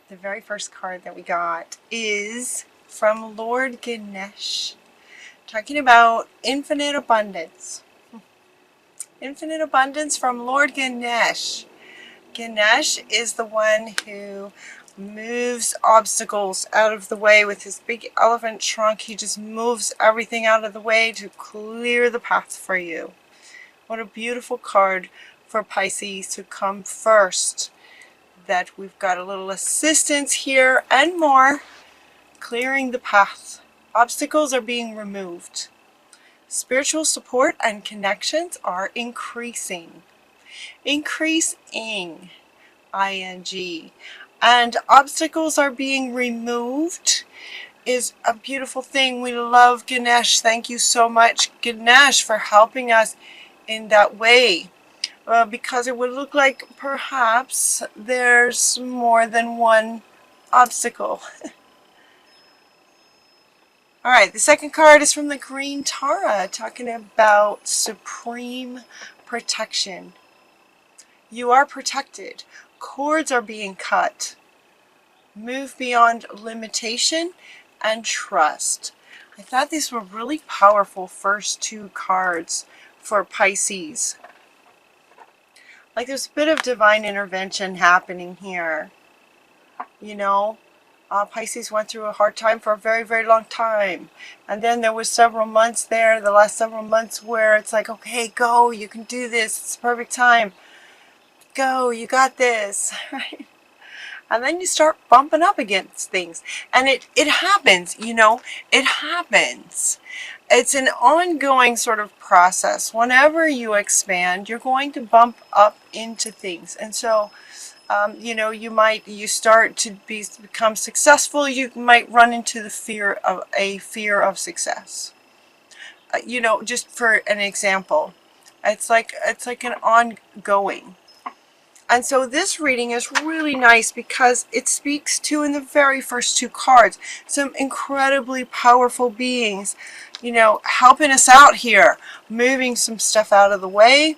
The very first card that we got is from Lord Ganesh, talking about infinite abundance. Infinite abundance from Lord Ganesh. Ganesh is the one who moves obstacles out of the way with his big elephant trunk. He just moves everything out of the way to clear the path for you. What a beautiful card for Pisces to come first. That we've got a little assistance here and more, clearing the path. Obstacles are being removed. Spiritual support and connections are increasing. Increasing, ing. And obstacles are being removed is a beautiful thing. We love Ganesh. Thank you so much, Ganesh, for helping us in that way. Because it would look like perhaps there's more than one obstacle. Alright, the second card is from the Green Tara, talking about supreme protection. You are protected. Cords are being cut. Move beyond limitation and trust. I thought these were really powerful first two cards for Pisces. Like there's a bit of divine intervention happening here. You know, Pisces went through a hard time for a very, very long time. And then there was several months there, the last several months, where it's like, okay, go, you can do this. It's the perfect time. Go, you got this. Right? And then you start bumping up against things. And it happens, you know, it happens. It's an ongoing sort of process. Whenever you expand, you're going to bump up into things. And so, you know, you start to become successful, you might run into the fear of success. You know, just for an example, it's like an ongoing. And so this reading is really nice because it speaks to, in the very first two cards, some incredibly powerful beings, you know, helping us out here, moving some stuff out of the way,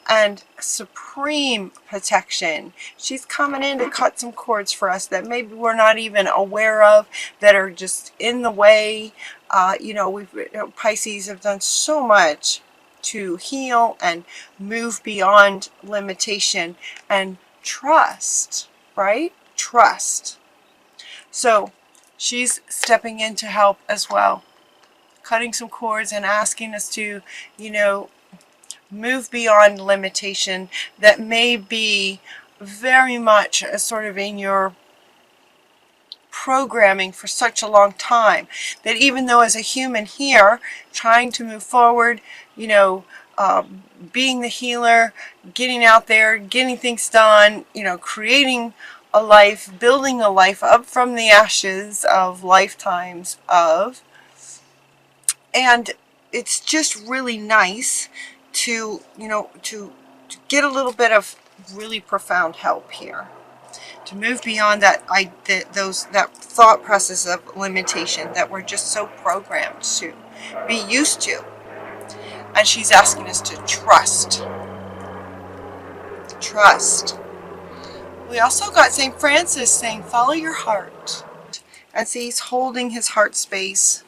and supreme protection. She's coming in to cut some cords for us that maybe we're not even aware of, that are just in the way. You know, Pisces have done so much to heal and move beyond limitation and trust, right? Trust. So she's stepping in to help as well, cutting some cords and asking us to, you know, move beyond limitation that may be very much sort of in your programming for such a long time, that even though as a human here trying to move forward, you know, being the healer, getting out there, getting things done, you know, creating a life, building a life up from the ashes of lifetimes of, and it's just really nice to, you know, to get a little bit of really profound help here, to move beyond that thought process of limitation that we're just so programmed to be used to. And she's asking us to trust. Trust. We also got St. Francis saying, follow your heart. As he's holding his heart space.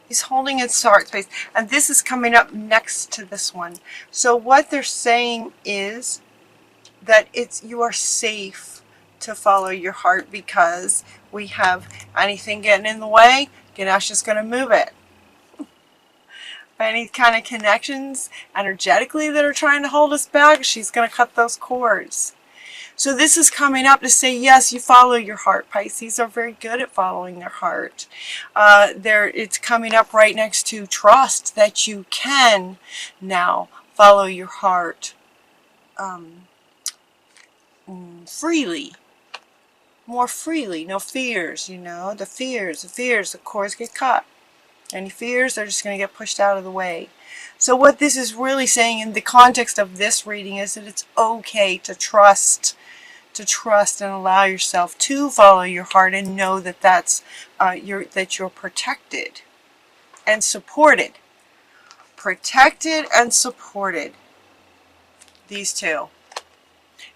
He's holding his heart space. And this is coming up next to this one. So what they're saying is that you are safe to follow your heart, because we have anything getting in the way, Ganesh is going to move it. Any kind of connections energetically that are trying to hold us back, she's going to cut those cords. So this is coming up to say, yes, you follow your heart. Pisces are very good at following their heart. It's coming up right next to trust, that you can now follow your heart freely. More freely. No fears, you know. The fears, the cords get cut. Any fears, they're just going to get pushed out of the way. So what this is really saying in the context of this reading is that it's okay to trust and allow yourself to follow your heart, and know that that you're protected and supported. Protected and supported. These two.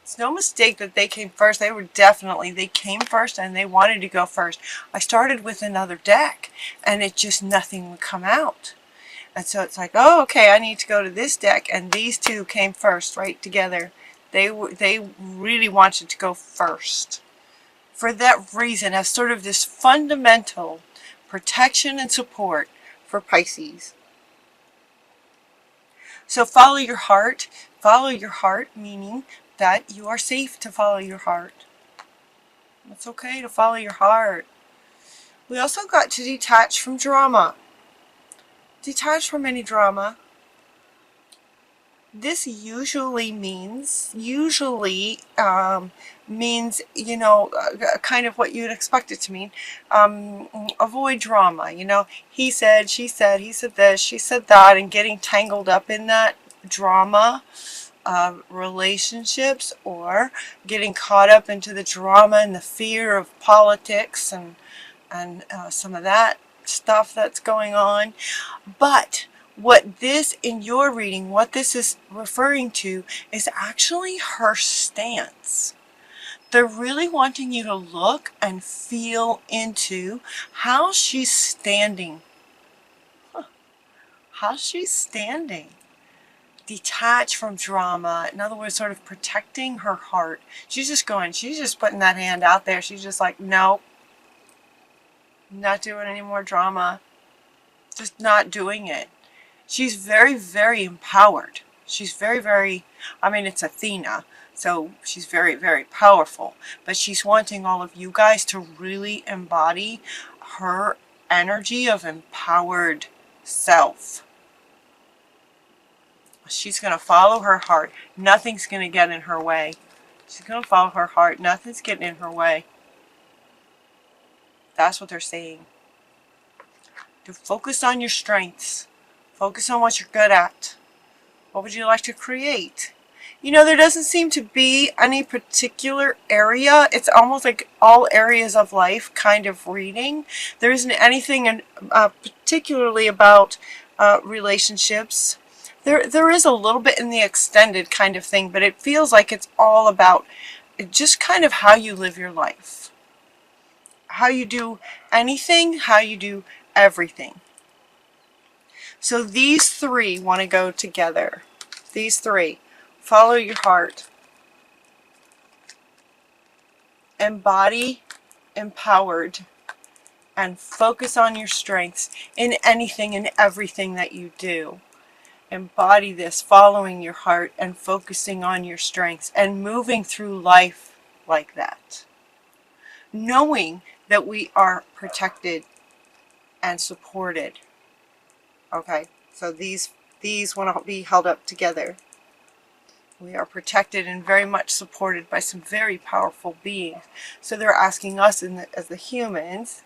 It's no mistake that they came first. They came first and they wanted to go first. I started with another deck and it just, nothing would come out. And so it's like, oh, okay, I need to go to this deck. And these two came first, right together. They really wanted to go first. For that reason, as sort of this fundamental protection and support for Pisces. So follow your heart. Follow your heart, meaning that you are safe to follow your heart. It's okay to follow your heart. We also got to detach from drama. Detach from any drama. This usually means, you know, kind of what you'd expect it to mean. Avoid drama, you know. He said, she said, he said this, she said that, and getting tangled up in that drama of relationships, or getting caught up into the drama and the fear of politics and some of that stuff that's going on. But what this, in your reading, what this is referring to is actually her stance. They're really wanting you to look and feel into how she's standing. How she's standing. Detach from drama. In other words, sort of protecting her heart. She's just putting that hand out there. She's just like, no, not doing any more drama. Just not doing it. She's very, very empowered. She's very, very, I mean, it's Athena, so she's very, very powerful. But she's wanting all of you guys to really embody her energy of empowered self. She's going to follow her heart. Nothing's going to get in her way. She's going to follow her heart. Nothing's getting in her way. That's what they're saying. To focus on your strengths. Focus on what you're good at. What would you like to create? You know, there doesn't seem to be any particular area. It's almost like all areas of life kind of reading. There isn't anything particularly about relationships. There is a little bit in the extended kind of thing, but it feels like it's all about just kind of how you live your life. How you do anything, how you do everything. So these three want to go together. These three. Follow your heart. Embody empowered. And focus on your strengths in anything and everything that you do. Embody this, following your heart and focusing on your strengths and moving through life like that. Knowing that we are protected and supported. Okay, so these want to be held up together. We are protected and very much supported by some very powerful beings. So they're asking us as the humans,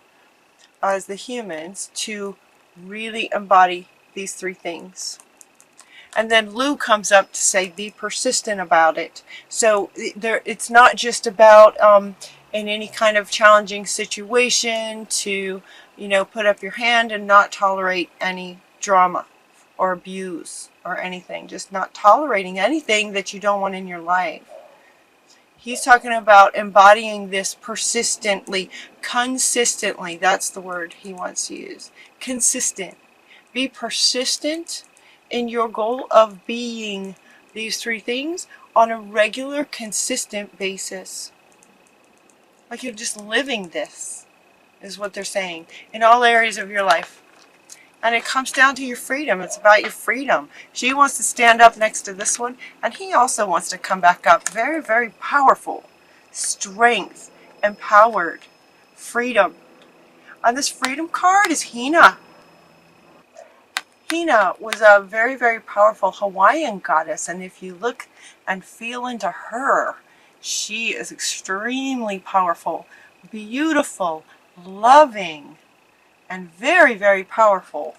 to really embody these three things. And then Lou comes up to say, be persistent about it. So it's not just about in any kind of challenging situation to, you know, put up your hand and not tolerate any drama or abuse or anything. Just not tolerating anything that you don't want in your life. He's talking about embodying this persistently, consistently. That's the word he wants to use. Consistent. Be persistent in your goal of being these three things on a regular, consistent basis. Like you're just living this, is what they're saying, in all areas of your life. And it comes down to your freedom. It's about your freedom. She wants to stand up next to this one, and he also wants to come back up. Very, very powerful. Strength, empowered, freedom. On this freedom card is Hina. Hina was a very, very powerful Hawaiian goddess, and if you look and feel into her, she is extremely powerful, beautiful, loving, and very, very powerful.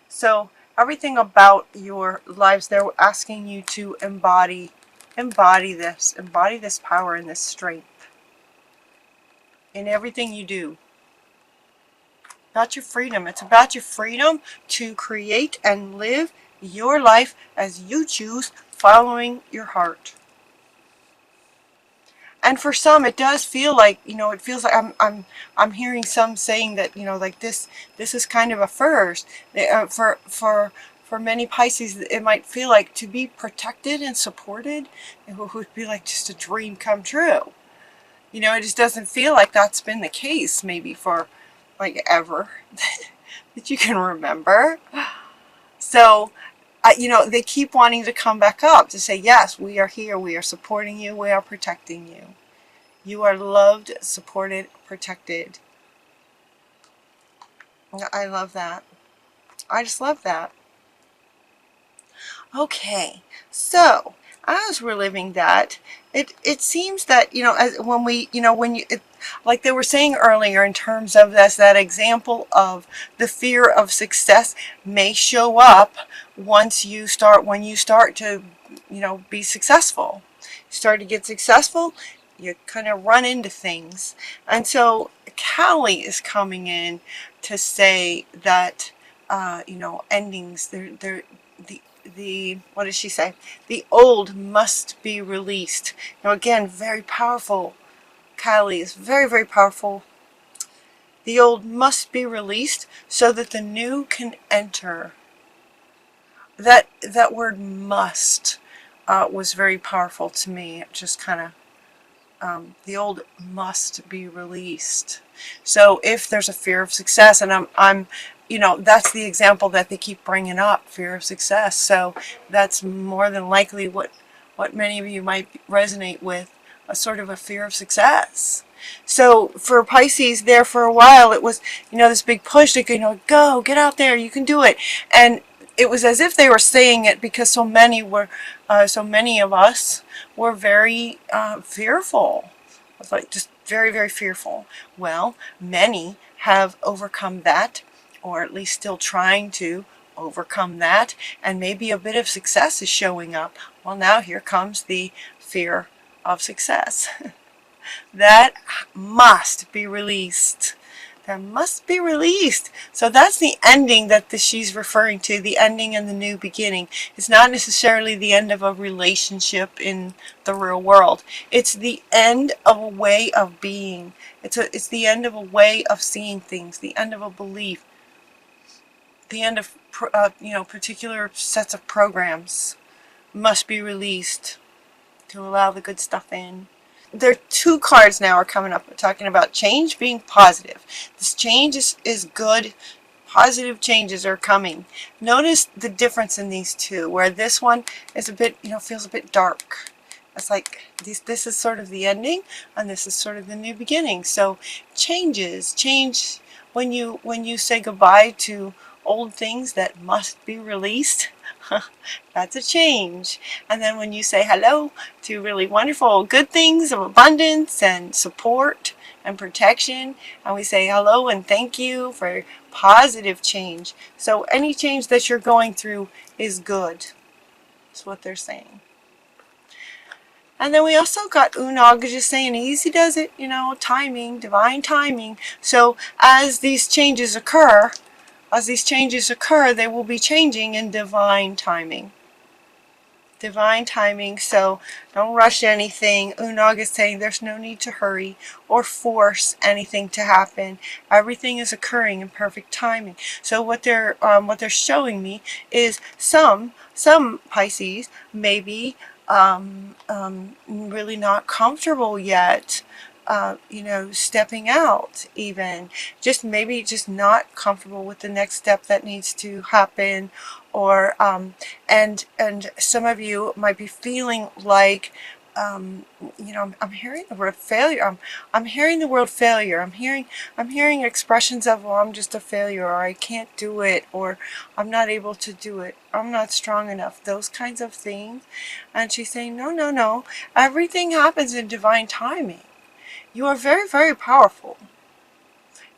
So everything about your lives, they're asking you to embody this power and this strength in everything you do. About your freedom. It's about your freedom to create and live your life as you choose, following your heart. And for some, it does feel like, you know, it feels like I'm hearing some saying that, you know, like this is kind of a first. For many Pisces, it might feel like to be protected and supported, it would be like just a dream come true. You know, it just doesn't feel like that's been the case maybe for like ever that you can remember. So, you know, they keep wanting to come back up to say, yes, we are here, we are supporting you, we are protecting you. You are loved, supported, protected. I love that. I just love that. Okay, so as we're living that, it seems that, you know, as when we, you know, when you, like they were saying earlier, in terms of this, that example of the fear of success may show up when you start to, you know, be successful. You start to get successful, you kind of run into things. And so Callie is coming in to say that, you know, endings, the what does she say? The old must be released. Now again, very powerful. Kylie is very, very powerful. The old must be released so that the new can enter. That word must was very powerful to me. It just kind of, the old must be released. So if there's a fear of success, and I'm you know, that's the example that they keep bringing up, fear of success. So that's more than likely what many of you might resonate with, a sort of a fear of success. So for Pisces, there for a while, it was, you know, this big push to, you know, go, get out there, you can do it. And it was as if they were saying it because so many of us were very fearful. Like just very, very fearful. Well, many have overcome that, or at least still trying to overcome that, and maybe a bit of success is showing up. Well, now here comes the fear of success. That must be released. That must be released. So that's the ending that she's referring to, the ending and the new beginning. It's not necessarily the end of a relationship in the real world. It's the end of a way of being. It's the end of a way of seeing things, the end of a belief, the end of you know, particular sets of programs must be released to allow the good stuff in. There are two cards now are coming up talking about change being positive. This change is good. Positive changes are coming. Notice the difference in these two, where this one is a bit, you know, feels a bit dark. It's like this is sort of the ending, and this is sort of the new beginning. So change when you say goodbye to old things that must be released. That's a change. And then when you say hello to really wonderful good things of abundance and support and protection, and we say hello and thank you for positive change. So any change that you're going through is good. That's what they're saying. And then we also got Unag just saying easy does it, you know, timing, divine timing. So as these changes occur, they will be changing in divine timing. Divine timing, so don't rush anything. Unag is saying there's no need to hurry or force anything to happen. Everything is occurring in perfect timing. So what they're showing me is some Pisces may be really not comfortable yet. You know, stepping out, even maybe just not comfortable with the next step that needs to happen, or and some of you might be feeling like, you know, I'm hearing the word failure. I'm hearing the word failure. I'm hearing expressions of, well, I'm just a failure, or I can't do it, or I'm not able to do it, I'm not strong enough, those kinds of things. And she's saying, no, no, no, everything happens in divine timing. You are very, very powerful.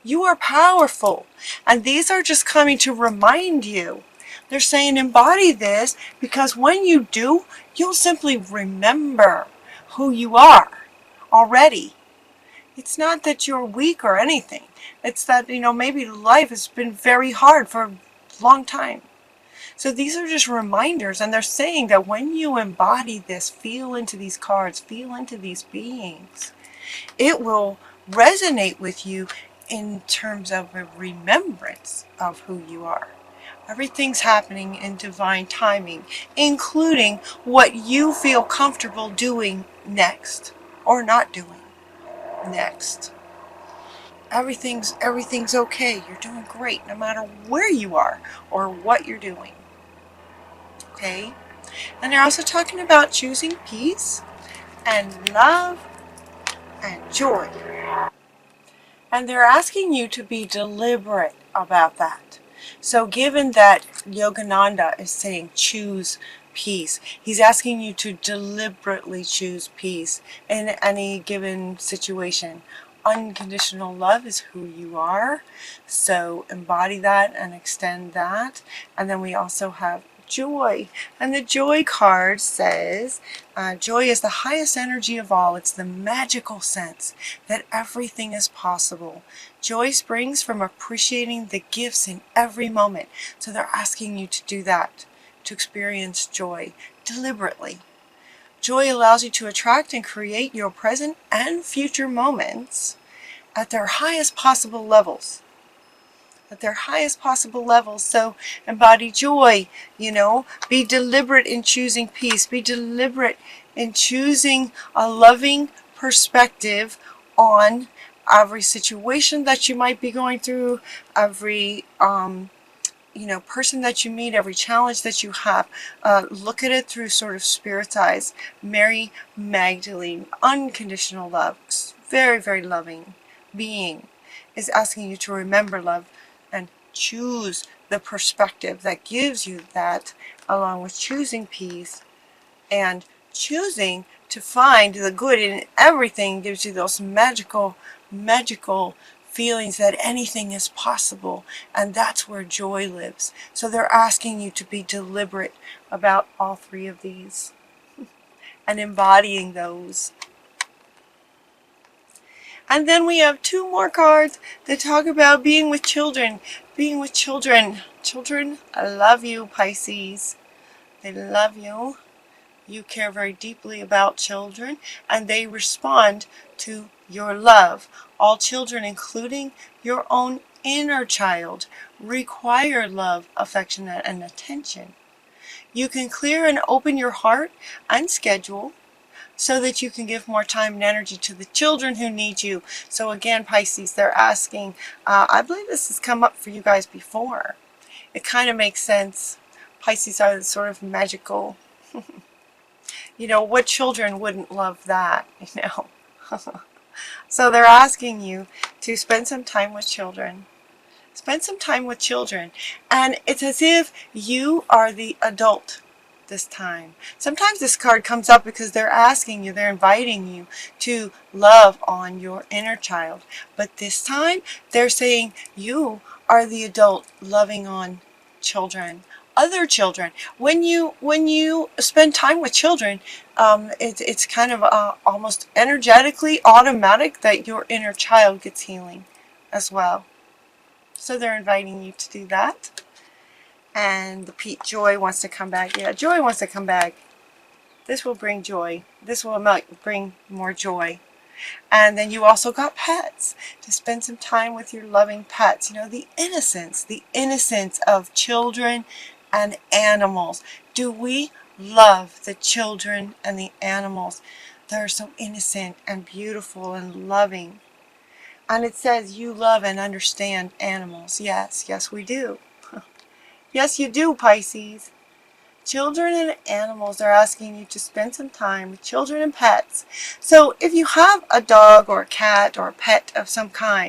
You are powerful. And these are just coming to remind you. They're saying embody this, because when you do, you'll simply remember who you are already. It's not that you're weak or anything. It's that, you know, maybe life has been very hard for a long time. So these are just reminders, and they're saying that when you embody this, feel into these cards, feel into these beings, it will resonate with you in terms of a remembrance of who you are. Everything's happening in divine timing, including what you feel comfortable doing next or not doing next. Everything's okay. You're doing great no matter where you are or what you're doing. Okay? And they're also talking about choosing peace and love and joy. And they're asking you to be deliberate about that. So given that Yogananda is saying choose peace, he's asking you to deliberately choose peace in any given situation. Unconditional love is who you are, so embody that and extend that. And then we also have joy, and the joy card says joy is the highest energy of all. It's the magical sense that everything is possible. Joy springs from appreciating the gifts in every moment. So they're asking you to do that, to experience joy deliberately. Joy allows you to attract and create your present and future moments at their highest possible levels. At their highest possible levels. So embody joy, be deliberate in choosing peace. Be deliberate in choosing a loving perspective on every situation that you might be going through, every person that you meet, every challenge that you have. Look at it through sort of spirit's eyes. Mary Magdalene, unconditional love, very, very loving being, is asking you to remember love and choose the perspective that gives you that, along with choosing peace and choosing to find the good in everything. Gives you those magical feelings that anything is possible, and that's where joy lives. So they're asking you to be deliberate about all three of these and embodying those. And then we have two more cards that talk about being with children. Being with children. Children love you, Pisces. They love you. You care very deeply about children, and they respond to your love. All children, including your own inner child, require love, affection, and attention. You can clear and open your heart and schedule so that you can give more time and energy to the children who need you. So again, Pisces, they're asking, I believe this has come up for you guys before. It kind of makes sense. Pisces are sort of magical. What children wouldn't love that, So they're asking you to spend some time with children. Spend some time with children. And it's as if you are the adult this time. Sometimes this card comes up because they're asking you, they're inviting you to love on your inner child. But this time, they're saying you are the adult loving on children. Other children. When you spend time with children, it's kind of almost energetically automatic that your inner child gets healing as well. So they're inviting you to do that. And the joy wants to come back. Yeah, joy wants to come back. This will bring joy. This will bring more joy. And then you also got pets, to spend some time with your loving pets. The innocence of children and animals. Do we love the children and the animals that are so innocent and beautiful and loving? And it says you love and understand animals. Yes, we do. Yes, you do, Pisces. Children and animals are asking you to spend some time with children and pets. So if you have a dog or a cat or a pet of some kind,